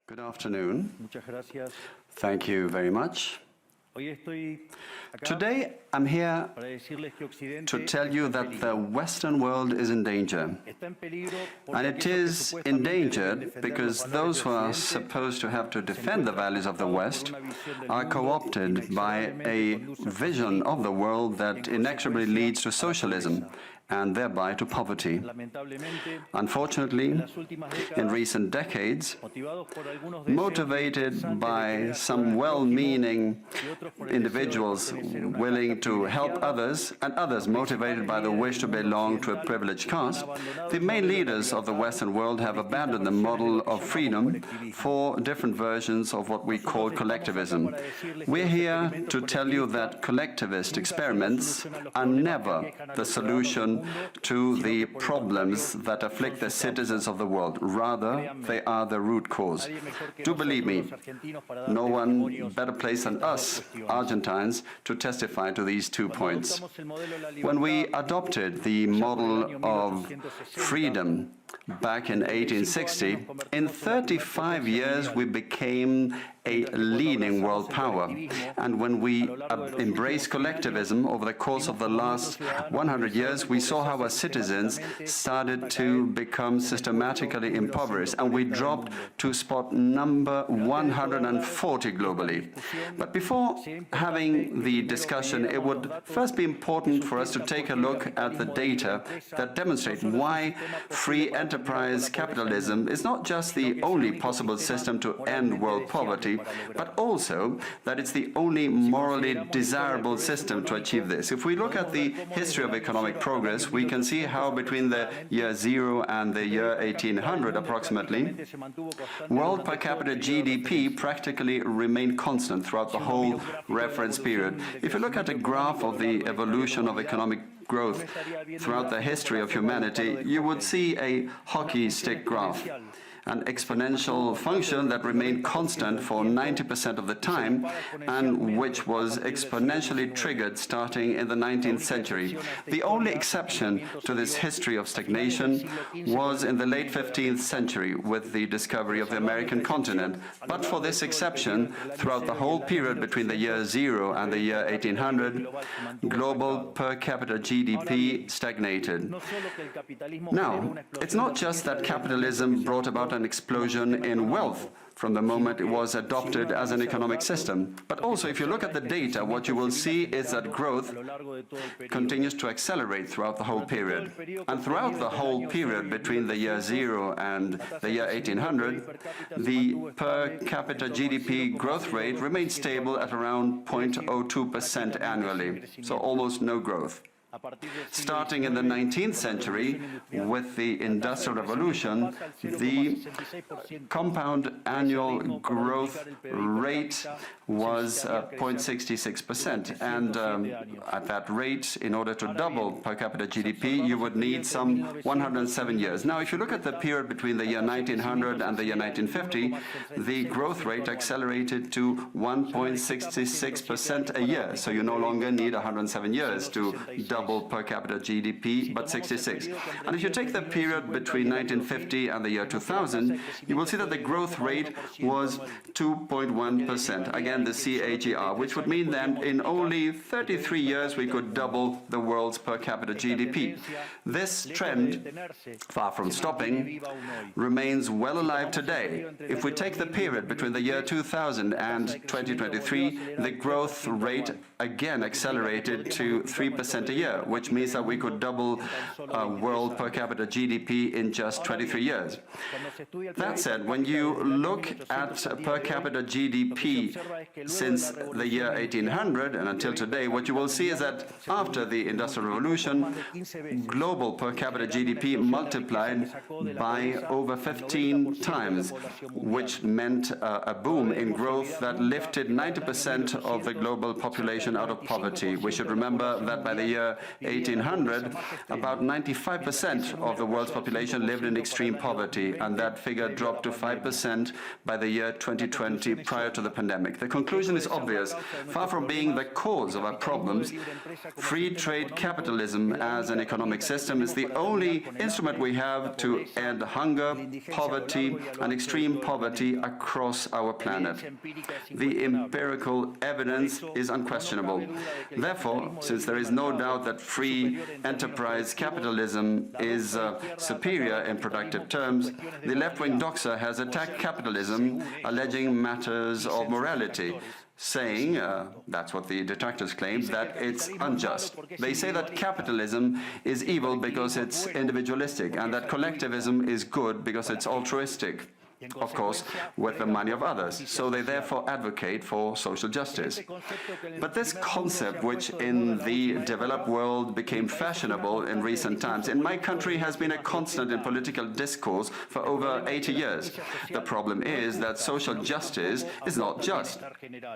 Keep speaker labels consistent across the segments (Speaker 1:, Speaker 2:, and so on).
Speaker 1: Good afternoon.
Speaker 2: Muchas gracias.
Speaker 1: Thank you very much.
Speaker 2: Hoy estoy acá
Speaker 1: Today, I'm here
Speaker 2: para decirles que Occidente
Speaker 1: to tell you that the Western world is in danger.
Speaker 2: está en peligro
Speaker 1: And it is endangered because those who are supposed to have to defend the values of the West are co-opted by a vision of the world that inexorably leads to socialism and thereby to poverty.
Speaker 2: lamentablemente
Speaker 1: Unfortunately, in recent decades,
Speaker 2: motivados por algunos deseos
Speaker 1: motivated by some well-meaning individuals willing to help others, and others motivated by the wish to belong to a privileged caste, the main leaders of the Western world have abandoned the model of freedom for different versions of what we call collectivism. We're here to tell you that collectivist experiments are never the solution to the problems that afflict the citizens of the world. Rather, they are the root cause. Do believe me, no one better placed than us, Argentines, to testify to these 2 points. When we adopted the model of freedom back in 1860, in 35 years we became a leading world power. And when we embraced collectivism over the course of the last 100 years, we saw how our citizens started to become systematically impoverished, and we dropped to spot number 140 globally. But before having the discussion, it would first be important for us to take a look at the data that demonstrate why free enterprise capitalism is not just the only possible system to end world poverty, but also that it's the only morally desirable system to achieve this. If we look at the history of economic progress, we can see how between the year 0 and the year 1800 approximately, world per capita GDP practically remained constant throughout the whole reference period. If you look at a graph of the evolution of economic growth throughout the history of humanity, you would see a hockey stick graph, an exponential function that remained constant for 90% of the time and which was exponentially triggered starting in the 19th century. The only exception to this history of stagnation was in the late 15th century with the discovery of the American continent. But for this exception, throughout the whole period between the year 0 and the year 1800, global per capita GDP stagnated. Now, it's not just that capitalism brought about an explosion in wealth from the moment it was adopted as an economic system. But also, if you look at the data, what you will see is that growth continues to accelerate throughout the whole period. And throughout the whole period between the year 0 and the year 1800, the per capita GDP growth rate remained stable at around 0.02% annually, so almost no growth. Starting in the 19th century, with the Industrial Revolution, the compound annual growth rate was 0.66%. And at that rate, in order to double per capita GDP, you would need some 107 years. Now, if you look at the period between the year 1900 and the year 1950, the growth rate accelerated to 1.66% a year. So you no longer need 107 years to double per capita GDP, but 66. And if you take the period between 1950 and the year 2000, you will see that the growth rate was 2.1%. Again, the CAGR, which would mean that in only 33 years we could double the world's per capita GDP. This trend, far from stopping, remains well alive today. If we take the period between the year 2000 and 2023, the growth rate again accelerated to 3% a year, which means that we could double world per capita GDP in just 23 years. That said, when you look at per capita GDP since the year 1800 and until today, what you will see is that after the Industrial Revolution, global per capita GDP multiplied by over 15 times, which meant a boom in growth that lifted 90% of the global population out of poverty. We should remember that by the year 1800, about 95% of the world's population lived in extreme poverty, and that figure dropped to 5% by the year 2020, prior to the pandemic. The conclusion is obvious. Far from being the cause of our problems, free trade capitalism as an economic system is the only instrument we have to end hunger, poverty, and extreme poverty across our planet. The empirical evidence is unquestionable. Therefore, since there is no doubt that free enterprise capitalism is superior in productive terms, the left-wing doxa has attacked capitalism, alleging matters of morality, saying, that's what the detractors claim, that it's unjust. They say that capitalism is evil because it's individualistic, and that collectivism is good because it's altruistic, of course, with the money of others. So they therefore advocate for social justice. But this concept, which in the developed world became fashionable in recent times, in my country has been a constant in political discourse for over 80 years. The problem is that social justice is not just,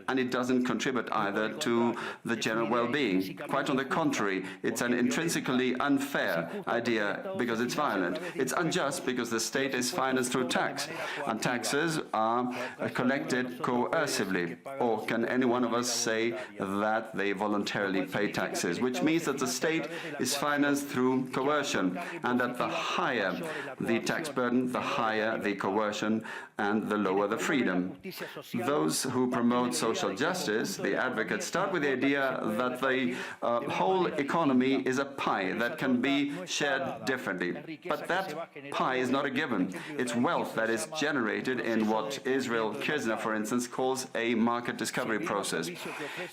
Speaker 1: and it doesn't contribute either to the general well-being. Quite on the contrary, it's an intrinsically unfair idea because it's violent. It's unjust because the state is financed through tax, and taxes are collected coercively. Or can any one of us say that they voluntarily pay taxes? Which means that the state is financed through coercion, and that the higher the tax burden, the higher the coercion, and the lower the freedom. Those who promote social justice, the advocates, start with the idea that the whole economy is a pie that can be shared differently. But that pie is not a given. It's wealth that is generated in what Israel Kirzner, for instance, calls a market discovery process.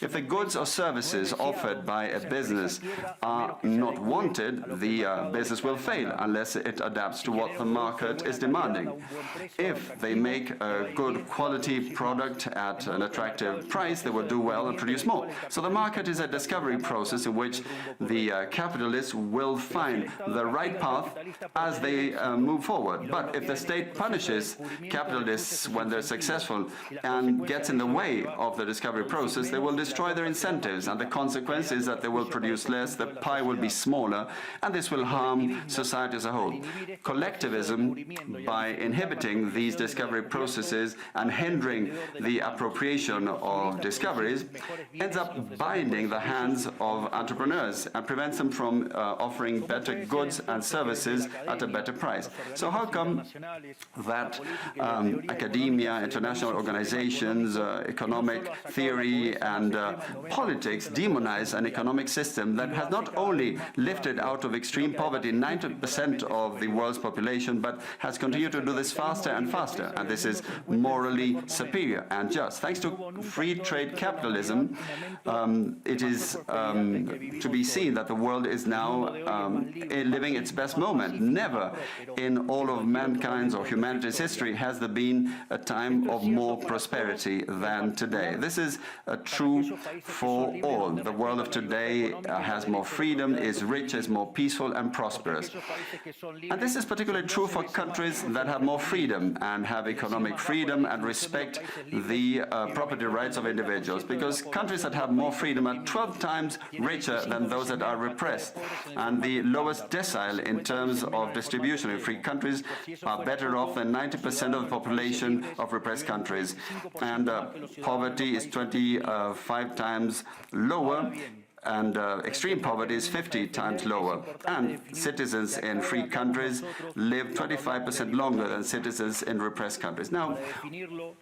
Speaker 1: If the goods or services offered by a business are not wanted, the business will fail unless it adapts to what the market is demanding. If they make a good quality product at an attractive price, they will do well and produce more. So the market is a discovery process in which the capitalists will find the right path as they move forward. But if the state punishes capitalists when they're successful and gets in the way of the discovery process, they will destroy their incentives, and the consequence is that they will produce less, the pie will be smaller, and this will harm society as a whole. Collectivism, by inhibiting these discovery processes and hindering the appropriation of discoveries, ends up binding the hands of entrepreneurs and prevents them from offering better goods and services at a better price. So how come that academia, international organizations, economic theory and politics demonize an economic system that has not only lifted out of extreme poverty 90% of the world's population, but has continued to do this faster and faster? And this is morally superior and just. Thanks to free trade capitalism, it is to be seen that the world is now living its best moment. Never in all of mankind's or humanity's history has there been a time of more prosperity than today. This is true for all. The world of today has more freedom, is rich, is more peaceful and prosperous. And this is particularly true for countries that have more freedom and have economic freedom and respect the property rights of individuals, because countries that have more freedom are 12 times richer than those that are repressed, and the lowest decile in terms of distribution in free countries are better off than 90% of the population of repressed countries, and poverty is 25 times lower, and extreme poverty is 50 times lower. And citizens in free countries live 25% longer than citizens in repressed countries. Now,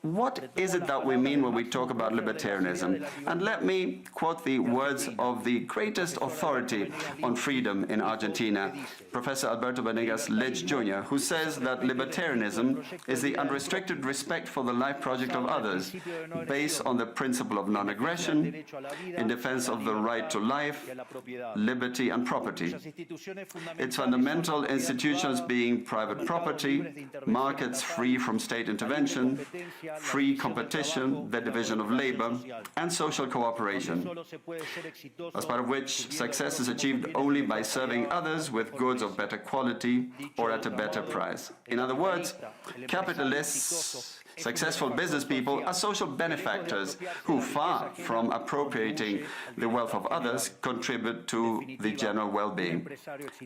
Speaker 1: what is it that we mean when we talk about libertarianism? And let me quote the words of the greatest authority on freedom in Argentina, Professor Alberto Venegas Lich Jr., who says that libertarianism is the unrestricted respect for the life project of others, based on the principle of non-aggression, in defense of the right to life, liberty and property. Its fundamental institutions being private property, markets free from state intervention, free competition, the division of labor, and social cooperation, as part of which success is achieved only by serving others with goods of better quality or at a better price. In other words, capitalists Successful business people are social benefactors who, far from appropriating the wealth of others, contribute to the general well-being.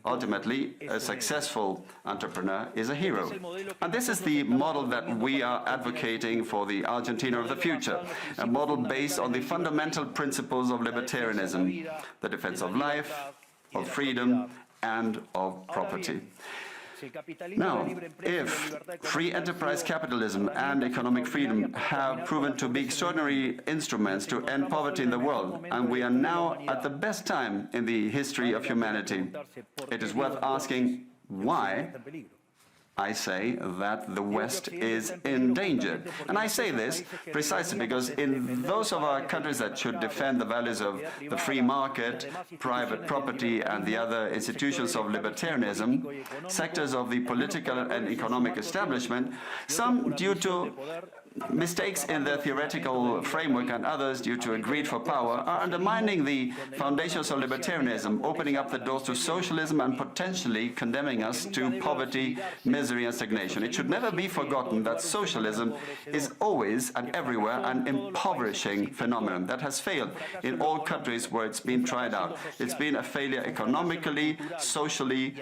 Speaker 1: Ultimately, a successful entrepreneur is a hero. And this is the model that we are advocating for the Argentina of the future, a model based on the fundamental principles of libertarianism, the defense of life, of freedom, and of property. Now, if free enterprise capitalism and economic freedom have proven to be extraordinary instruments to end poverty in the world, and we are now at the best time in the history of humanity, it is worth asking why I say that the West is endangered. And I say this precisely because in those of our countries that should defend the values of the free market, private property, and the other institutions of libertarianism, sectors of the political and economic establishment, some due to mistakes in their theoretical framework and others due to a greed for power are undermining the foundations of libertarianism, opening up the doors to socialism and potentially condemning us to poverty, misery and stagnation. It should never be forgotten that socialism is always and everywhere an impoverishing phenomenon that has failed in all countries where it's been tried out. It's been a failure economically, socially,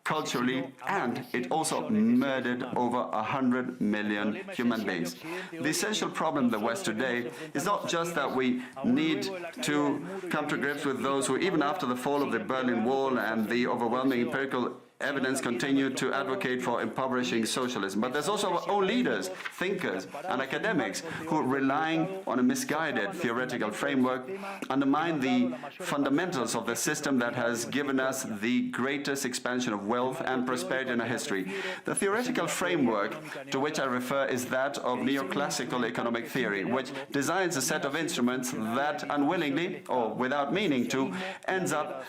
Speaker 1: culturally, and it also murdered over 100 million human beings. The essential problem in the West today is not just that we need to come to grips with those who, even after the fall of the Berlin Wall and the overwhelming empirical evidence, continue to advocate for impoverishing socialism. But there's also our own leaders, thinkers, and academics who, relying on a misguided theoretical framework, undermine the fundamentals of the system that has given us the greatest expansion of wealth and prosperity in our history. The theoretical framework to which I refer is that of neoclassical economic theory, which designs a set of instruments that, unwillingly or without meaning to, ends up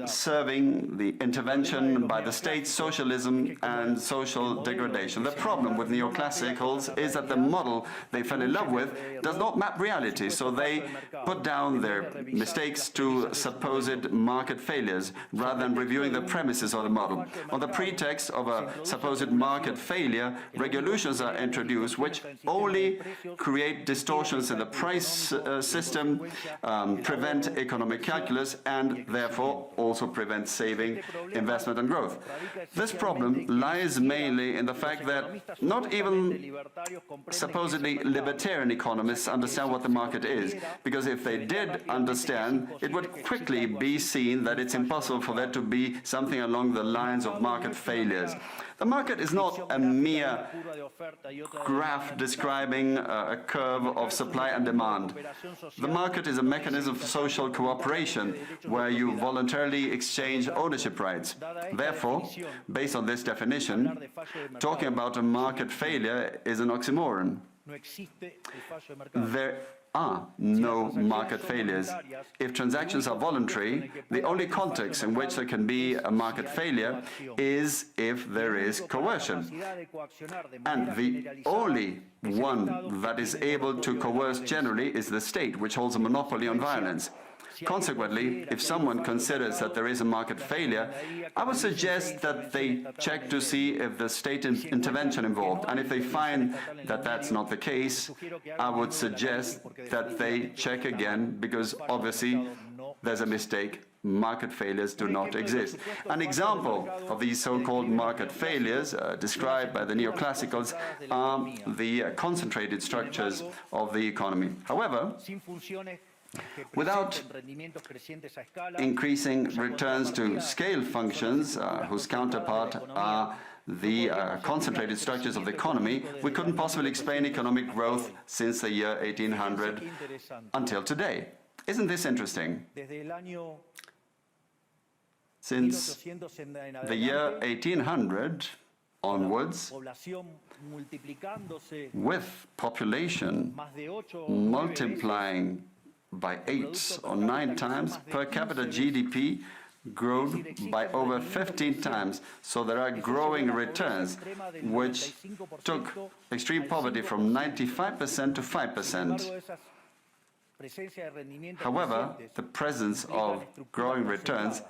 Speaker 1: serving the intervention by the state, socialism, and social degradation. The problem with neoclassicals is that the model they fell in love with does not map reality, so they put down their mistakes to supposed market failures rather than reviewing the premises of the model. On the pretext of a supposed market failure, regulations are introduced which only create distortions in the price system, prevent economic calculus, and therefore also prevent saving, investment, and growth. This problem lies mainly in the fact that not even supposedly libertarian economists understand what the market is, because if they did understand, it would quickly be seen that it's impossible for there to be something along the lines of market failures. The market is not a mere graph describing a curve of supply and demand. The market is a mechanism for social cooperation where you voluntarily exchange ownership rights. Therefore, based on this definition, talking about a market failure is an oxymoron. There are no market failures. If transactions are voluntary, the only context in which there can be a market failure is if there is coercion. And the only one that is able to coerce generally is the state, which holds a monopoly on violence. Consequently, if someone considers that there is a market failure, I would suggest that they check to see if the state intervention involved. And if they find that that's not the case, I would suggest that they check again, because obviously there's a mistake. Market failures do not exist. An example of these so-called market failures described by the neoclassicals are the concentrated structures of the economy. However, without increasing returns to scale functions, whose counterpart are the concentrated structures of the economy, we couldn't possibly explain economic growth since the year 1800 until today. Isn't this interesting? Since the year 1800 onwards, with population multiplying by 8 or 9 times, per capita GDP grown by over 15 times. So there are growing returns, which took extreme poverty from 95% to 5%. However, the presence of growing returns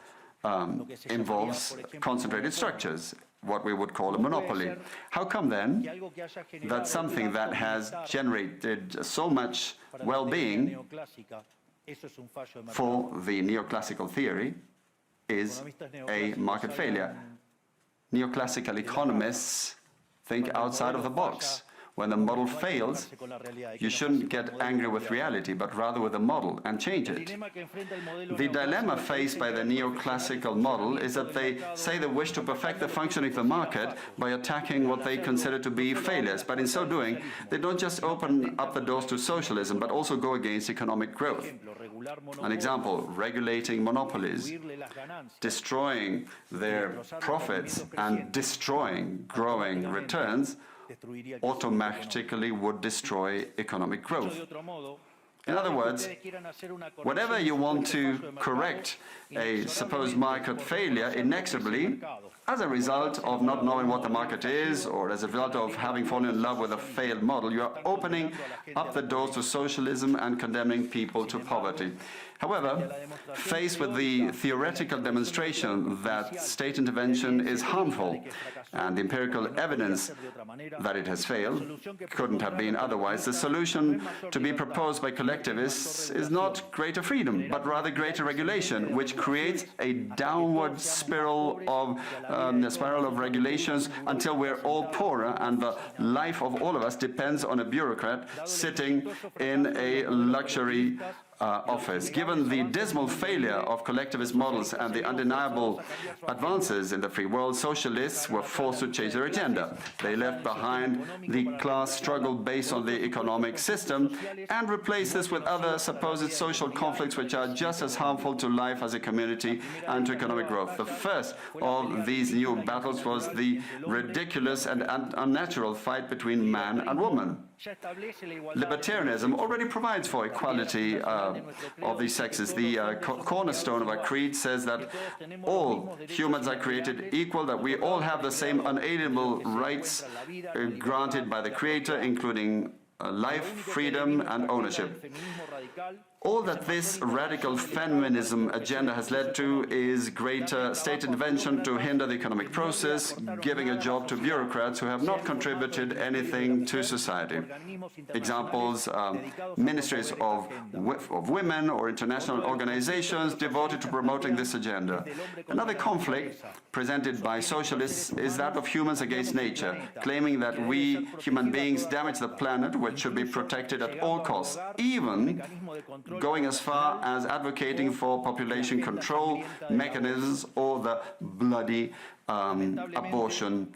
Speaker 1: involves concentrated structures. what we would call a monopoly. How come then that something that has generated so much well-being for the neoclassical theory is a market failure? Neoclassical economists think outside of the box. When the model fails, you shouldn't get angry with reality, but rather with the model and change it. The dilemma faced by the neoclassical model is that they say they wish to perfect the functioning of the market by attacking what they consider to be failures. But in so doing, they don't just open up the doors to socialism, but also go against economic growth. An example, regulating monopolies, destroying their profits and destroying growing returns automatically would destroy economic growth. In other words, whenever you want to correct a supposed market failure inexorably, as a result of not knowing what the market is, or as a result of having fallen in love with a failed model, you are opening up the doors to socialism and condemning people to poverty. However, faced with the theoretical demonstration that state intervention is harmful and the empirical evidence that it has failed couldn't have been otherwise, the solution to be proposed by collectivists is not greater freedom, but rather greater regulation, which creates a downward spiral of regulations until we're all poorer and the life of all of us depends on a bureaucrat sitting in a luxury office. Given the dismal failure of collectivist models and the undeniable advances in the free world, socialists were forced to change their agenda. They left behind the class struggle based on the economic system and replaced this with other supposed social conflicts which are just as harmful to life as a community and to economic growth. The first of these new battles was the ridiculous and unnatural fight between man and woman. Libertarianism already provides for equality of these sexes. The cornerstone of our creed says that all humans are created equal, that we all have the same unalienable rights granted by the Creator, including life, freedom, and ownership. All that this radical feminism agenda has led to is greater state intervention to hinder the economic process, giving a job to bureaucrats who have not contributed anything to society. Examples, ministries of women or international organizations devoted to promoting this agenda. Another conflict presented by socialists is that of humans against nature, claiming that we human beings damage the planet, which should be protected at all costs, even going as far as advocating for population control mechanisms or the bloody abortion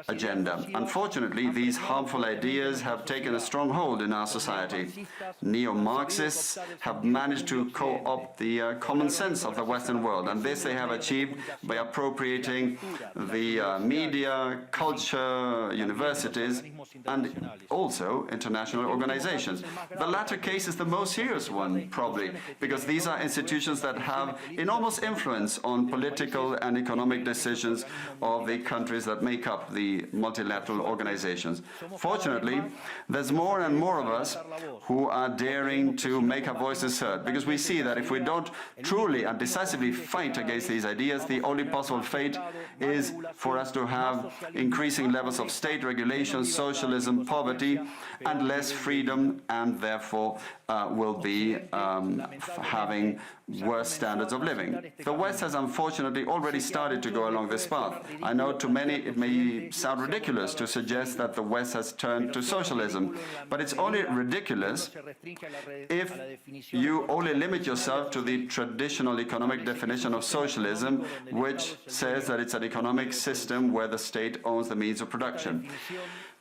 Speaker 1: agenda. Unfortunately, these harmful ideas have taken a strong hold in our society. Neo-Marxists have managed to co-opt the common sense of the Western world, and this they have achieved by appropriating the media, culture, universities, and also international organizations. The latter case is the most serious one, probably, because these are institutions that have enormous influence on political and economic decisions of the countries that make up the multilateral organizations. Fortunately, there's more and more of us who are daring to make our voices heard, because we see that if we don't truly and decisively fight against these ideas, the only possible fate is for us to have increasing levels of state regulation, socialism, poverty, and less freedom, and therefore will be having worse standards of living. The West has unfortunately already started to go along this path. I know to many it may sound ridiculous to suggest that the West has turned to socialism, but it's only ridiculous if you only limit yourself to the traditional economic definition of socialism, which says that it's an economic system where the state owns the means of production.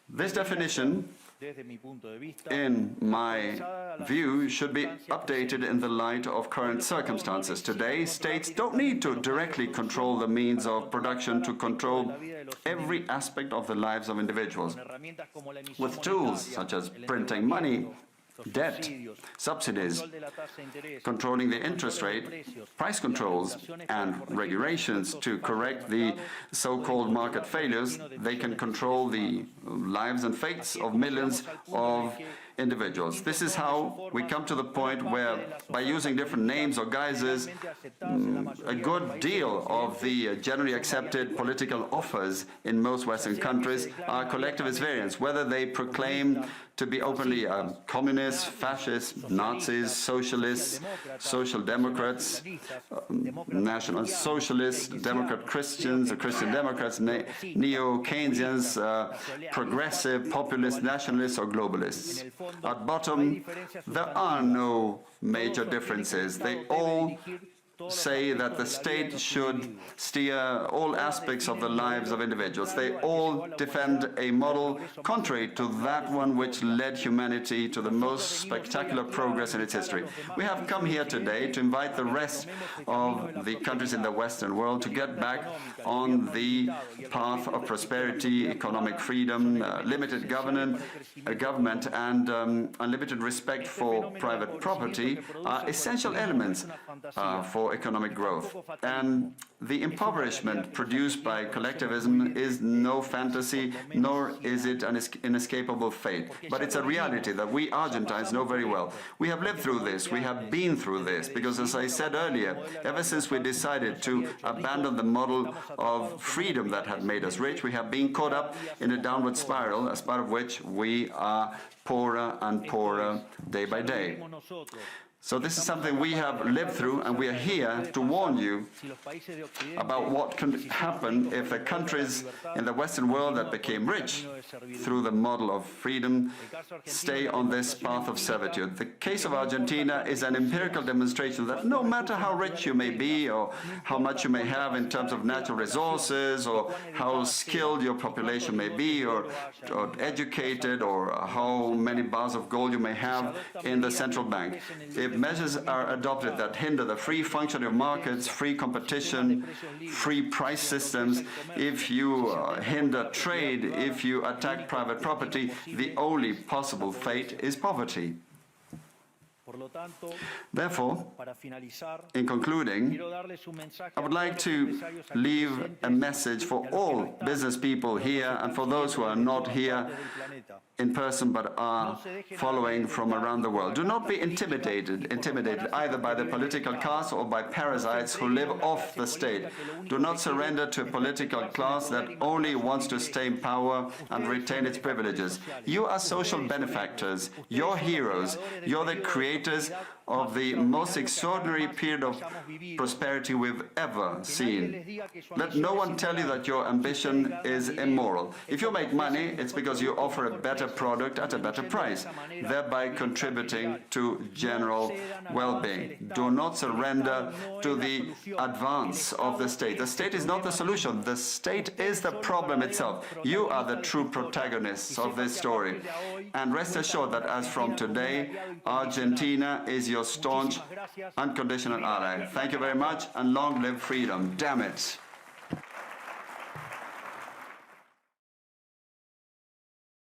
Speaker 1: This definition, in my view, should be updated in the light of current circumstances. Today, states don't need to directly control the means of production to control every aspect of the lives of individuals. With tools such as printing money debt, subsidies, controlling the interest rate, price controls, and regulations to correct the so-called market failures. They can control the lives and fates of millions of individuals. This is how we come to the point where, by using different names or guises, a good deal of the generally accepted political offers in most Western countries are collectivist variants, whether they proclaim to be openly communists, fascists, Nazis, socialists, social democrats, national socialists, Democrat Christians, Christian Democrats, neo-Keynesians, progressive, populist, nationalists, or globalists. At bottom, there are no major differences. They all say that the state should steer all aspects of the lives of individuals. They all defend a model contrary to that one which led humanity to the most spectacular progress in its history. We have come here today to invite the rest of the countries in the Western world to get back on the path of prosperity, economic freedom, limited government, and unlimited respect for private property are essential elements for economic growth. And the impoverishment produced by collectivism is no fantasy, nor is it an inescapable fate. But it's a reality that we Argentines know very well. We have lived through this, we have been through this, because as I said earlier, ever since we decided to abandon the model of freedom that had made us rich, we have been caught up in a downward spiral, as part of which we are poorer and poorer day by day. So this is something we have lived through, and we are here to warn you about what can happen if the countries in the Western world that became rich through the model of freedom stay on this path of servitude. The case of Argentina is an empirical demonstration that no matter how rich you may be, or how much you may have in terms of natural resources, or how skilled your population may be, or educated, or how many bars of gold you may have in the central bank, if measures are adopted that hinder the free functioning of markets, free competition, free price systems, if you hinder trade, if you attack private property, the only possible fate is poverty. Therefore, in concluding, I would like to leave a message for all business people here and for those who are not here in person but are following from around the world. Do not be intimidated either by the political class or by parasites who live off the state. Do not surrender to a political class that only wants to stay in power and retain its privileges. You are social benefactors, you're heroes, you're the creators of the most extraordinary period of prosperity we've ever seen. Let no one tell you that your ambition is immoral. If you make money, it's because you offer a better product at a better price, thereby contributing to general well-being. Do not surrender to the advance of the state. The state is not the solution. The state is the problem itself. You are the true protagonists of this story. And rest assured that as from today, Argentina is your staunch, unconditional ally. Thank you very much, and long live freedom. Damn it.